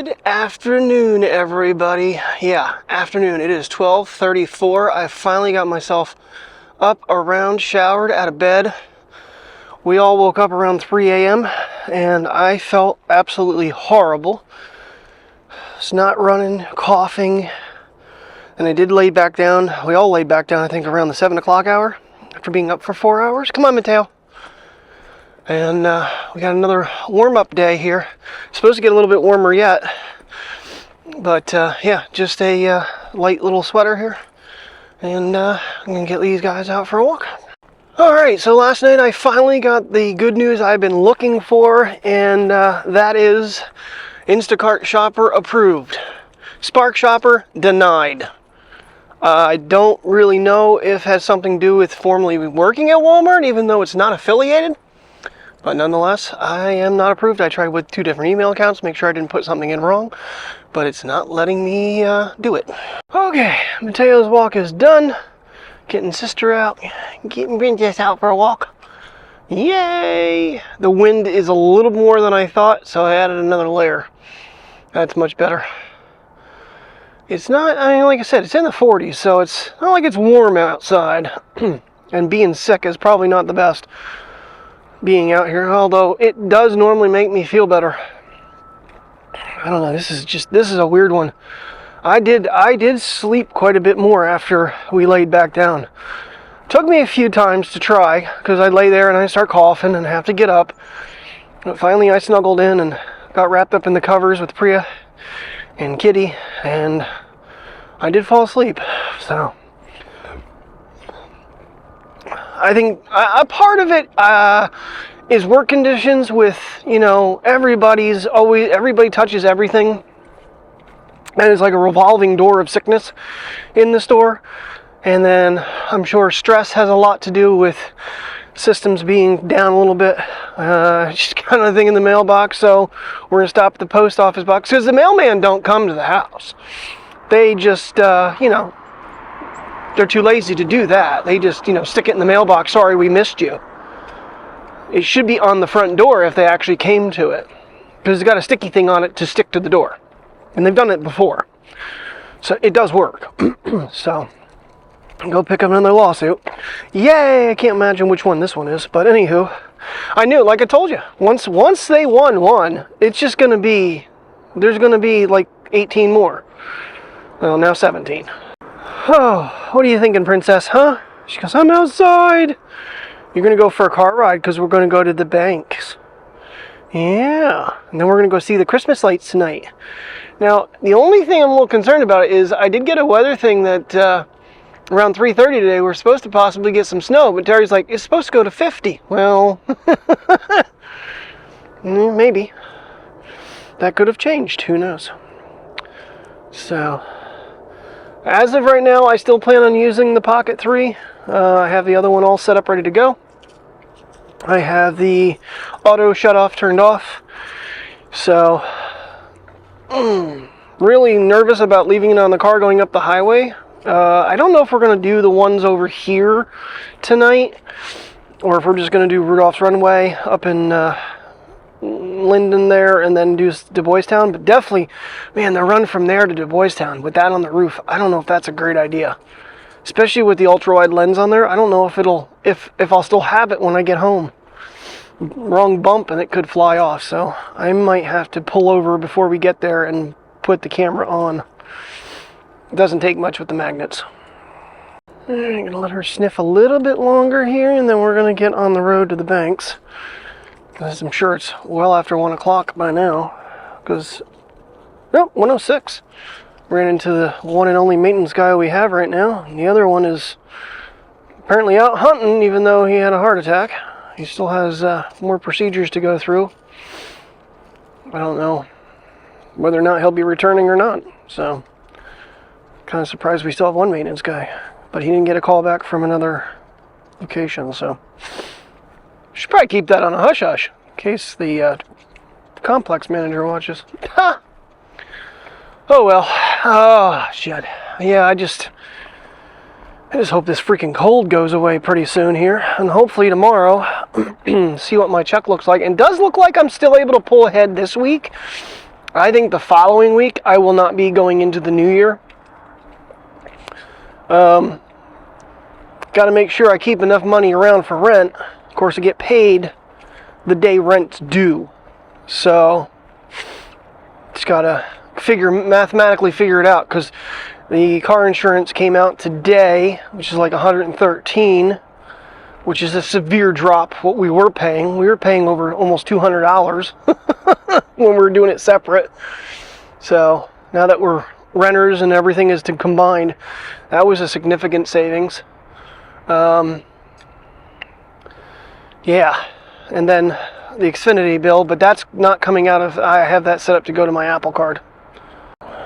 Good afternoon, everybody. Yeah, afternoon. It is 12:34. I finally got myself up, around, showered, out of bed. We all woke up around 3 a.m. and I felt absolutely horrible. It's not running, coughing, and I did lay back down. We all laid back down, I think, around the 7 o'clock hour after being up for 4 hours. Come on, Mateo. And we got another warm-up day here. It's supposed to get a little bit warmer yet. But yeah, just a light little sweater here. And I'm going to get these guys out for a walk. Alright, so last night I finally got the good news I've been looking for. And that is Instacart Shopper approved. Spark Shopper denied. I don't really know if it has something to do with formerly working at Walmart, even though it's not affiliated. But nonetheless, I am not approved. I tried with 2 different email accounts, make sure I didn't put something in wrong, but it's not letting me do it. Okay, Mateo's walk is done. Getting sister out, getting Princess out for a walk. Yay! The wind is a little more than I thought, so I added another layer. That's much better. It's not, I mean, like I said, it's in the 40s, so it's not like it's warm outside. And being sick is probably not the best. Being out here, although it does normally make me feel better. I don't know, this is a weird one. I did sleep quite a bit more after we laid back down. Took me a few times to try, because I'd lay there and I'd start coughing and have to get up. But finally I snuggled in and got wrapped up in the covers with Priya and Kitty, and I did fall asleep. So I think a part of it is work conditions with, you know, everybody touches everything. And it's like a revolving door of sickness in the store. And then I'm sure stress has a lot to do with systems being down a little bit. Just kind of thing in the mailbox. So we're going to stop at the post office box, because the mailman don't come to the house. They just, you know, they're too lazy to do that. They just, you know, stick it in the mailbox. Sorry, we missed you. It should be on the front door if they actually came to it, because it's got a sticky thing on it to stick to the door. And they've done it before. So it does work. So go pick up another lawsuit. Yay! I can't imagine which one this one is. But anywho, I knew, like I told you, once they won one, it's just going to be, there's going to be like 18 more. Well, now 17. Oh, what are you thinking, Princess, huh? She goes, I'm outside. You're going to go for a car ride because we're going to go to the banks. Yeah. And then we're going to go see the Christmas lights tonight. Now, the only thing I'm a little concerned about is I did get a weather thing that around 3:30 today we're supposed to possibly get some snow. But Terry's like, it's supposed to go to 50. Well, maybe. That could have changed. Who knows? So as of right now, I still plan on using the Pocket 3. I have the other one all set up, ready to go. I have the auto shut-off turned off. So, really nervous about leaving it on the car going up the highway. I don't know if we're going to do the ones over here tonight, or if we're just going to do Rudolph's Runway up in Linden there, and then do Du Bois Town. But definitely, man, the run from there to Du Bois Town with that on the roof, I don't know if that's a great idea, especially with the ultra wide lens on there. I don't know if I'll still have it when I get home. Wrong bump and it could fly off, so I might have to pull over before we get there and put the camera on. It doesn't take much with the magnets. I'm gonna let her sniff a little bit longer here, and then we're gonna get on the road to the banks. I'm sure it's well after 1 o'clock by now, because, no, 1:06. Ran into the one and only maintenance guy we have right now, and the other one is apparently out hunting, even though he had a heart attack. He still has more procedures to go through. I don't know whether or not he'll be returning or not, so kind of surprised we still have one maintenance guy, but he didn't get a call back from another location, so should probably keep that on a hush-hush in case the complex manager watches. Ha! Oh well. Oh shit. Yeah, I just hope this freaking cold goes away pretty soon here, and hopefully tomorrow see what my check looks like. And it does look like I'm still able to pull ahead this week. I think the following week I will not be going into the new year. Got to make sure I keep enough money around for rent. Of course, I get paid the day rent's due. So, just got to mathematically figure it out, because the car insurance came out today, which is like $113, which is a severe drop what we were paying. We were paying over almost $200 when we were doing it separate. So now that we're renters and everything is combined, that was a significant savings. Yeah, and then the Xfinity bill, but that's not coming out of, I have that set up to go to my Apple Card,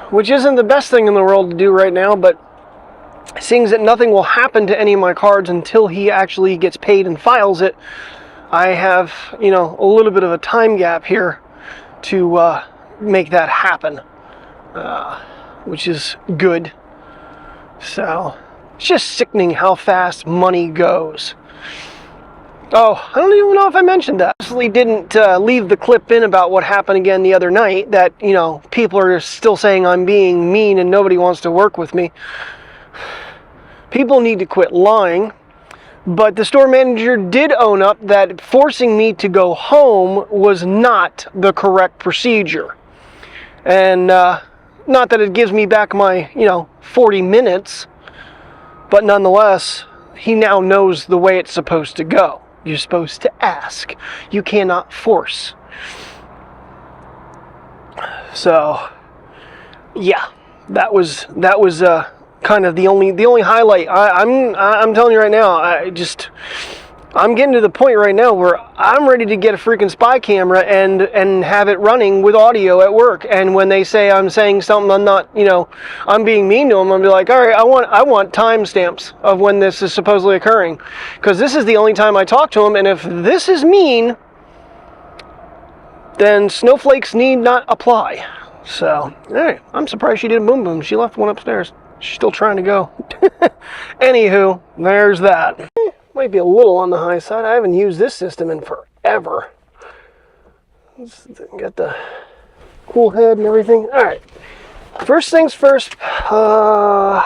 which isn't the best thing in the world to do right now, but seeing that nothing will happen to any of my cards until he actually gets paid and files it, I have, a little bit of a time gap here to make that happen, which is good. So, it's just sickening how fast money goes. Oh, I don't even know if I mentioned that. I actually didn't leave the clip in about what happened again the other night, that, people are still saying I'm being mean and nobody wants to work with me. People need to quit lying. But the store manager did own up that forcing me to go home was not the correct procedure. And not that it gives me back my, 40 minutes, but nonetheless, he now knows the way it's supposed to go. You're supposed to ask. You cannot force. So, yeah, that was kind of the only highlight. I'm telling you right now, I'm getting to the point right now where I'm ready to get a freaking spy camera and have it running with audio at work. And when they say I'm saying something, I'm not, I'm being mean to them, I'm gonna be like, all right, I want timestamps of when this is supposedly occurring, because this is the only time I talk to them. And if this is mean, then snowflakes need not apply. So, all right, I'm surprised she didn't boom boom. She left one upstairs. She's still trying to go. Anywho, there's that. Might be a little on the high side. I haven't used this system in forever. Got the cool head and everything. All right. First things first. I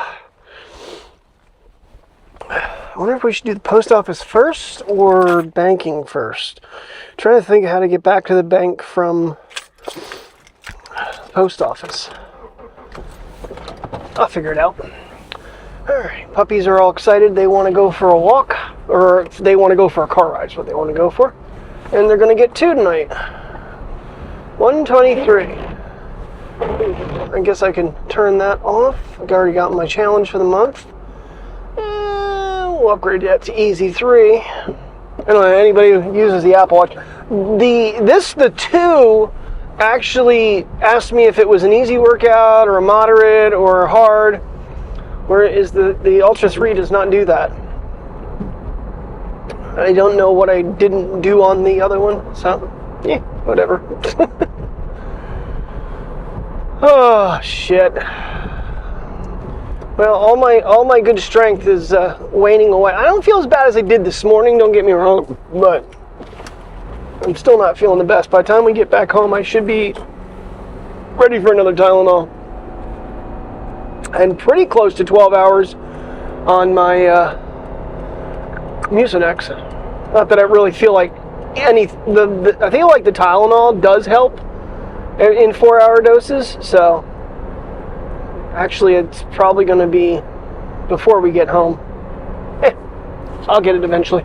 wonder if we should do the post office first or banking first. I'm trying to think of how to get back to the bank from the post office. I'll figure it out. Alright, puppies are all excited. They want to go for a walk, or they want to go for a car ride is what they want to go for. And they're going to get 2 tonight. 123. I guess I can turn that off. I've already got my challenge for the month. We'll upgrade that to Easy 3. I don't know anybody who uses the Apple Watch. The 2 actually asked me if it was an easy workout or a moderate or a hard, whereas the Ultra 3 does not do that. I don't know what I didn't do on the other one, so yeah, whatever. Oh shit. Well, all my good strength is waning away. I don't feel as bad as I did this morning, don't get me wrong, but I'm still not feeling the best. By the time we get back home, I should be ready for another Tylenol. And pretty close to 12 hours on my Mucinex. Not that I really feel like I feel like the Tylenol does help in 4-hour doses. So actually, it's probably going to be before we get home. I'll get it eventually.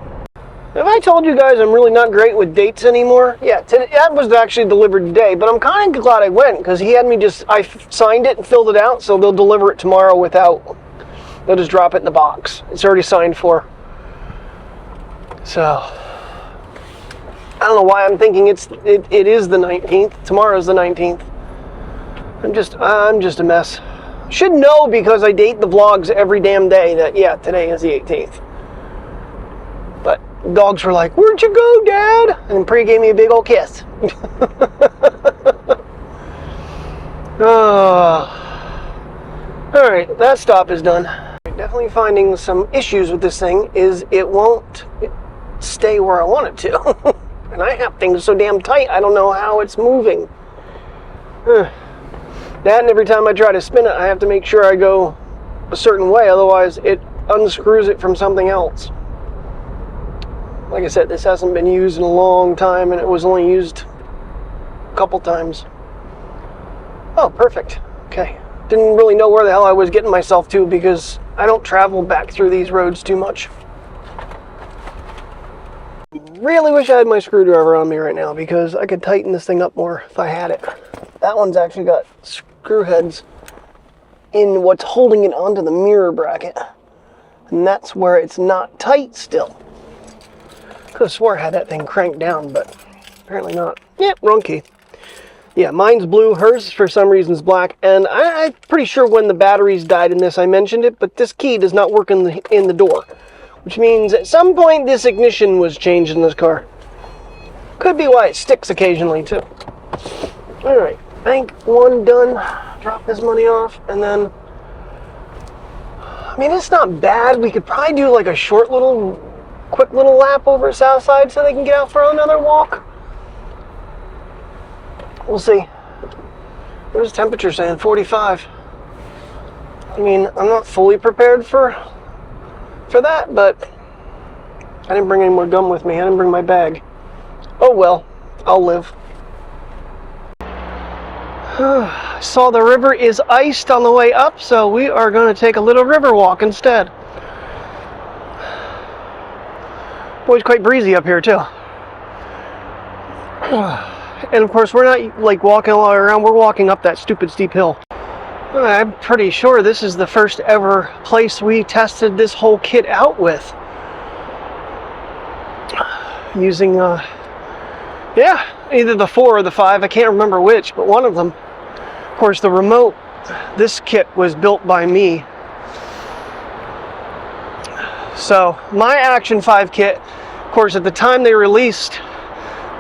Have I told you guys I'm really not great with dates anymore? Yeah, that was actually delivered today, but I'm kind of glad I went, because he had me I signed it and filled it out, so they'll deliver it tomorrow they'll just drop it in the box. It's already signed for. So, I don't know why I'm thinking it is the 19th. Tomorrow's the 19th. I'm just a mess. Should know, because I date the vlogs every damn day, that, yeah, today is the 18th. But dogs were like, "Where'd you go, Dad?" And Pri gave me a big old kiss. Alright, that stop is done. Definitely finding some issues with this thing is it won't stay where I want it to. And I have things so damn tight, I don't know how it's moving. That, and every time I try to spin it, I have to make sure I go a certain way, otherwise it unscrews it from something else. Like I said, this hasn't been used in a long time, and it was only used a couple times. Oh, perfect. Okay. Didn't really know where the hell I was getting myself to because I don't travel back through these roads too much. Really wish I had my screwdriver on me right now because I could tighten this thing up more if I had it. That one's actually got screw heads in what's holding it onto the mirror bracket. And that's where it's not tight still. Could have swore I had that thing cranked down, but apparently not. Yeah, wrong key. Yeah, mine's blue, hers for some reason is black, and I'm pretty sure when the batteries died in this I mentioned it, but this key does not work in the door, which means at some point this ignition was changed in this car. Could be why it sticks occasionally too. Alright, bank one done, drop this money off, and then, I mean, it's not bad. We could probably do like a quick little lap over South Side so they can get out for another walk. We'll see. What's the temperature saying? 45. I mean, I'm not fully prepared for that, but I didn't bring any more gum with me. I didn't bring my bag. Oh well, I'll live. I saw the river is iced on the way up, so we are going to take a little river walk instead. Boy, it's quite breezy up here too. And of course, we're not like walking all around, we're walking up that stupid steep hill. I'm pretty sure this is the first ever place we tested this whole kit out with. Using, yeah, either the 4 or the 5, I can't remember which, but one of them. Of course, the remote, this kit was built by me. So, my Action 5 kit, of course, at the time they released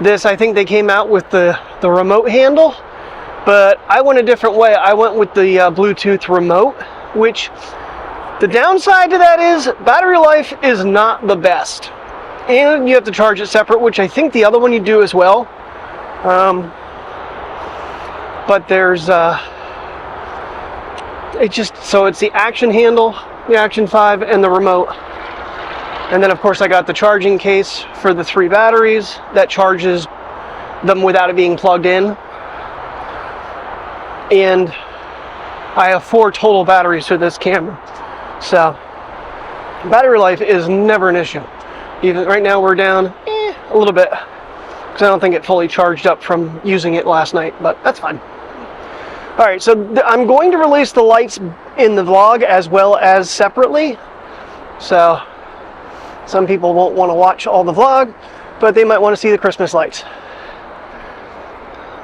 this, I think they came out with the remote handle, but I went a different way. I went with the Bluetooth remote, which the downside to that is battery life is not the best. And you have to charge it separate, which I think the other one you do as well. But there's, so it's the Action handle, the Action 5, and the remote. And then of course I got the charging case for the 3 batteries that charges them without it being plugged in. And I have 4 total batteries for this camera. So battery life is never an issue. Even right now we're down a little bit because I don't think it fully charged up from using it last night, but that's fine. Alright, so I'm going to release the lights in the vlog as well as separately. So some people won't want to watch all the vlog, but they might want to see the Christmas lights.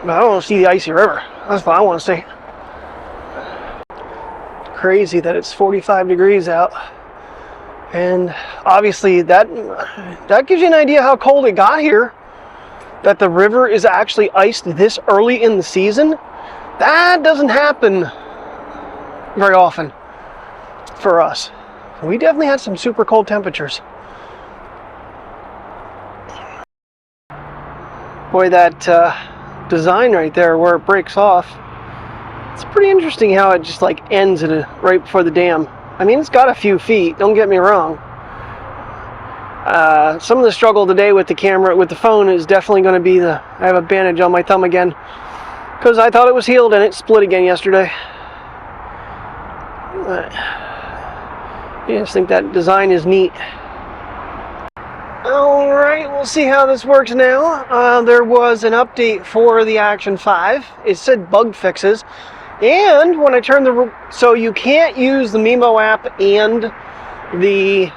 But I don't want to see the icy river. That's what I want to see. Crazy that it's 45 degrees out. And obviously that gives you an idea how cold it got here. That the river is actually iced this early in the season. That doesn't happen very often for us. We definitely had some super cold temperatures. Boy, that design right there where it breaks off, it's pretty interesting how it just like ends right before the dam. I mean, it's got a few feet, don't get me wrong. Some of the struggle today with the camera, with the phone, is definitely going to be I have a bandage on my thumb again because I thought it was healed and it split again yesterday. I just think that design is neat. Alright, we'll see how this works now. There was an update for the Action 5. It said bug fixes. And when I turned so you can't use the Mimo app and the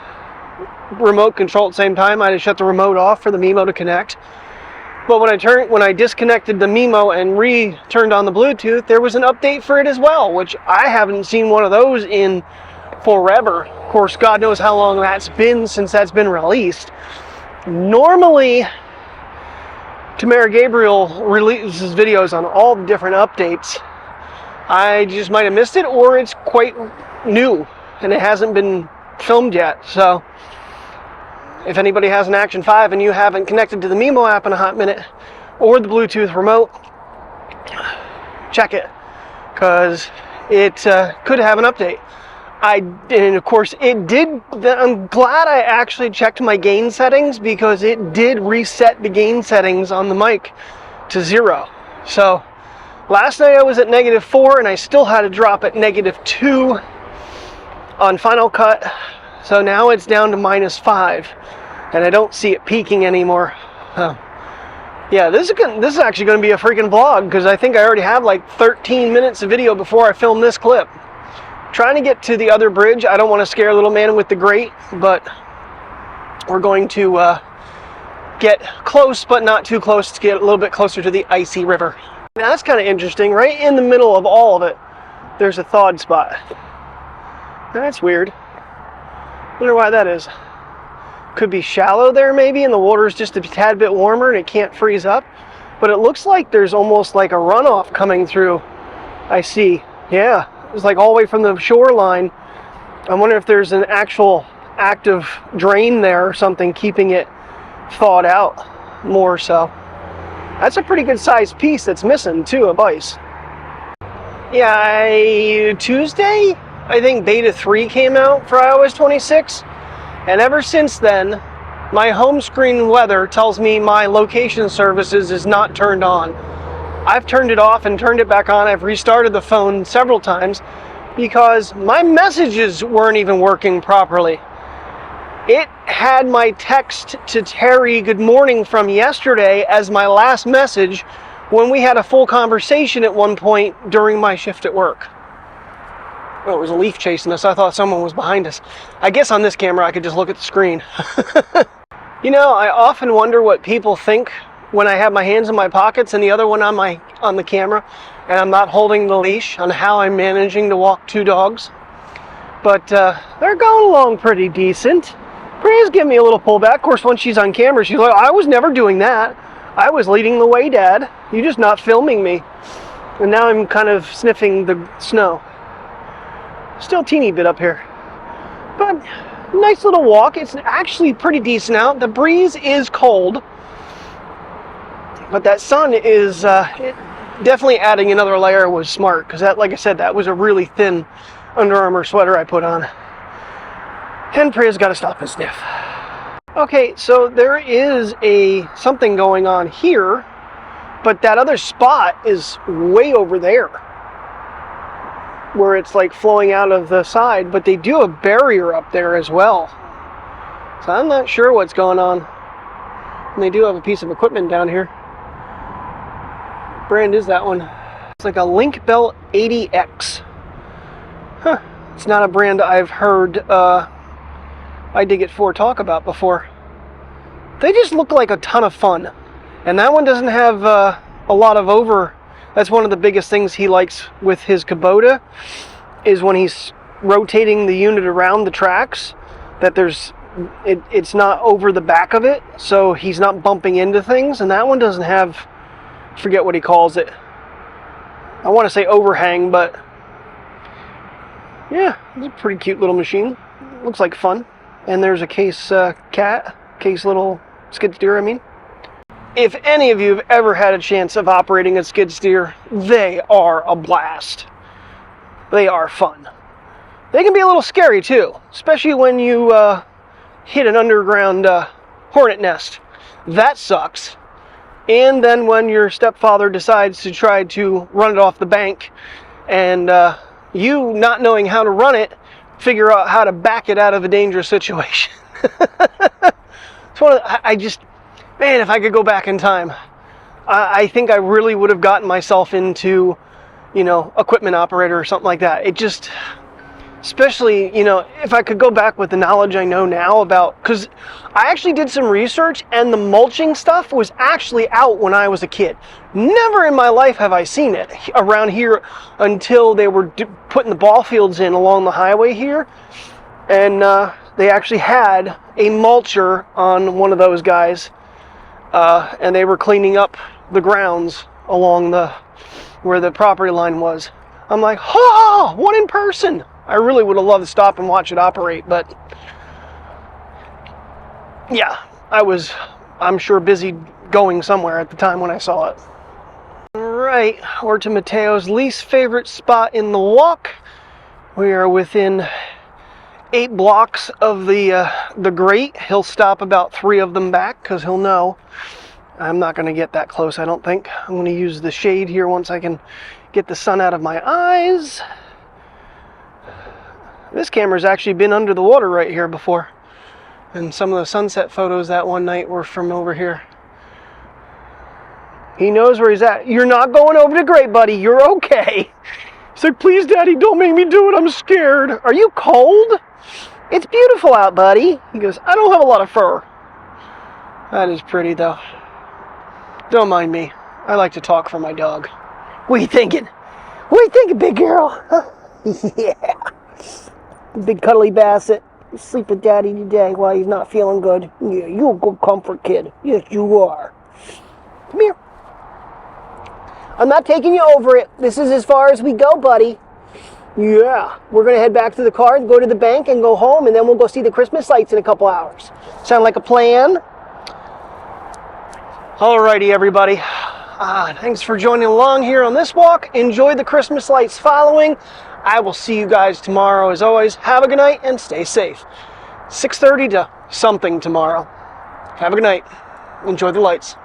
remote control at the same time. I had to shut the remote off for the Mimo to connect. But when I disconnected the Mimo and turned on the Bluetooth, there was an update for it as well, which I haven't seen one of those in forever. Of course, God knows how long that's been since that's been released. Normally, Tamara Gabriel releases videos on all the different updates. I just might have missed it, or it's quite new and it hasn't been filmed yet. So if anybody has an Action 5 and you haven't connected to the Mimo app in a hot minute or the Bluetooth remote, check it, because it could have an update. And of course it did. I'm glad I actually checked my gain settings, because it did reset the gain settings on the mic to 0. So last night I was at -4 and I still had to drop at -2 on Final Cut. So now it's down to -5 and I don't see it peaking anymore. Yeah, this is actually going to be a freaking vlog, because I think I already have like 13 minutes of video before I film this clip. Trying to get to the other bridge. I don't want to scare little man with the grate, but we're going to get close, but not too close, to get a little bit closer to the icy river. Now that's kind of interesting. Right in the middle of all of it, there's a thawed spot. That's weird. Wonder why that is. Could be shallow there maybe, and the water's just a tad bit warmer and it can't freeze up. But it looks like there's almost like a runoff coming through. I see. Yeah, it's like all the way from the shoreline. I wonder if there's an actual active drain there or something keeping it thawed out more. So that's a pretty good sized piece that's missing too, of ice. Yeah, Tuesday I think beta 3 came out for iOS 26, and ever since then my home screen weather tells me my location services is not turned on. I've turned it off and turned it back on. I've restarted the phone several times because my messages weren't even working properly. It had my text to Terry good morning from yesterday as my last message when we had a full conversation at one point during my shift at work. Oh, it was a leaf chasing us. I thought someone was behind us. I guess on this camera I could just look at the screen. You know, I often wonder what people think when I have my hands in my pockets and the other one on the camera and I'm not holding the leash, on how I'm managing to walk 2 dogs. But they're going along pretty decent. Priya's giving me a little pullback. Of course, once she's on camera, she's like, I was never doing that. I was leading the way, Dad. You're just not filming me. And now I'm kind of sniffing the snow. Still a teeny bit up here. But nice little walk. It's actually pretty decent out. The breeze is cold. But that sun is definitely adding another layer was smart, because that, like I said, that was a really thin Under Armour sweater I put on. And Priya's got to stop and sniff. Okay, so there is something going on here, but that other spot is way over there, where it's like flowing out of the side, but they do have a barrier up there as well. So I'm not sure what's going on. And they do have a piece of equipment down here. What brand is that one? It's like a Link Belt 80X. Huh. It's not a brand I've heard I Dig It For talk about before. They just look like a ton of fun. And that one doesn't have a lot of That's one of the biggest things he likes with his Kubota, is when he's rotating the unit around the tracks, that it's not over the back of it, so he's not bumping into things. And that one doesn't have, I forget what he calls it. I want to say overhang, but yeah, it's a pretty cute little machine. Looks like fun. And there's a case little skid steer, I mean. If any of you have ever had a chance of operating a skid steer, they are a blast. They are fun. They can be a little scary too, especially when you hit an underground hornet nest. That sucks. And then when your stepfather decides to try to run it off the bank, and you, not knowing how to run it, figure out how to back it out of a dangerous situation. It's one of, man, if I could go back in time, I think I really would have gotten myself into, equipment operator or something like that. It just, especially, if I could go back with the knowledge I know now about, because I actually did some research, and the mulching stuff was actually out when I was a kid. Never in my life have I seen it around here until they were putting the ball fields in along the highway here. And they actually had a mulcher on one of those guys. And they were cleaning up the grounds along where the property line was. I'm like, oh, one in person. I really would have loved to stop and watch it operate, but yeah, I'm sure busy going somewhere at the time when I saw it. All right, we're to Mateo's least favorite spot in the walk. We are within 8 blocks of the grate. He'll stop about 3 of them back because he'll know I'm not going to get that close, I don't think. I'm going to use the shade here once I can get the sun out of my eyes. This camera's actually been under the water right here before. And some of the sunset photos that one night were from over here. He knows where he's at. You're not going over the grate, buddy. You're okay. He's like, please, Daddy, don't make me do it. I'm scared. Are you cold? It's beautiful out, buddy. He goes, I don't have a lot of fur. That is pretty, though. Don't mind me. I like to talk for my dog. What are you thinking? What are you thinking, big girl? Huh? Yeah. Big cuddly basset. Sleep with Daddy today while he's not feeling good. Yeah, you're a good comfort kid. Yes, you are. Come here. I'm not taking you over it. This is as far as we go, buddy. Yeah. We're going to head back to the car and go to the bank and go home, and then we'll go see the Christmas lights in a couple hours. Sound like a plan? Alrighty, everybody. Thanks for joining along here on this walk. Enjoy the Christmas lights following. I will see you guys tomorrow. As always, have a good night and stay safe. 6:30 to something tomorrow. Have a good night. Enjoy the lights.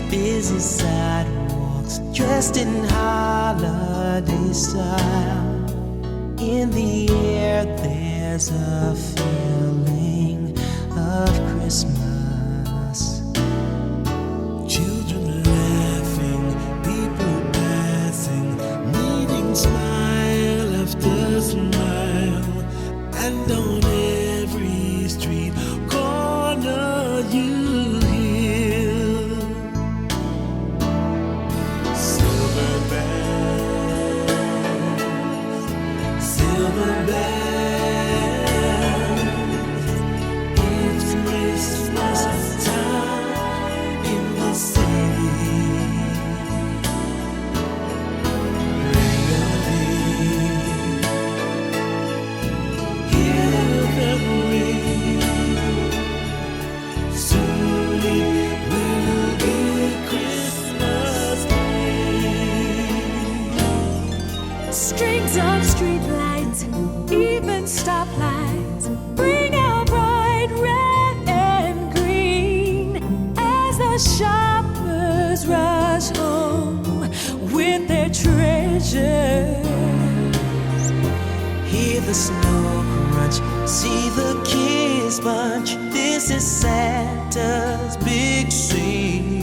busy sidewalks, dressed in holiday style. In the air there's a feeling of Christmas. Children laughing, people passing, meeting smile after smile. And on every street corner you hear silver bells, silver bells. It's Christmas time in the city. Ring a ding, hear them ring. Soon it will be Christmas Day. Strings of streetlights, even stoplights, bring out bright red and green as the shoppers rush home with their treasures. Hear the snow crunch, see the kids bunch. This is Santa's big scene.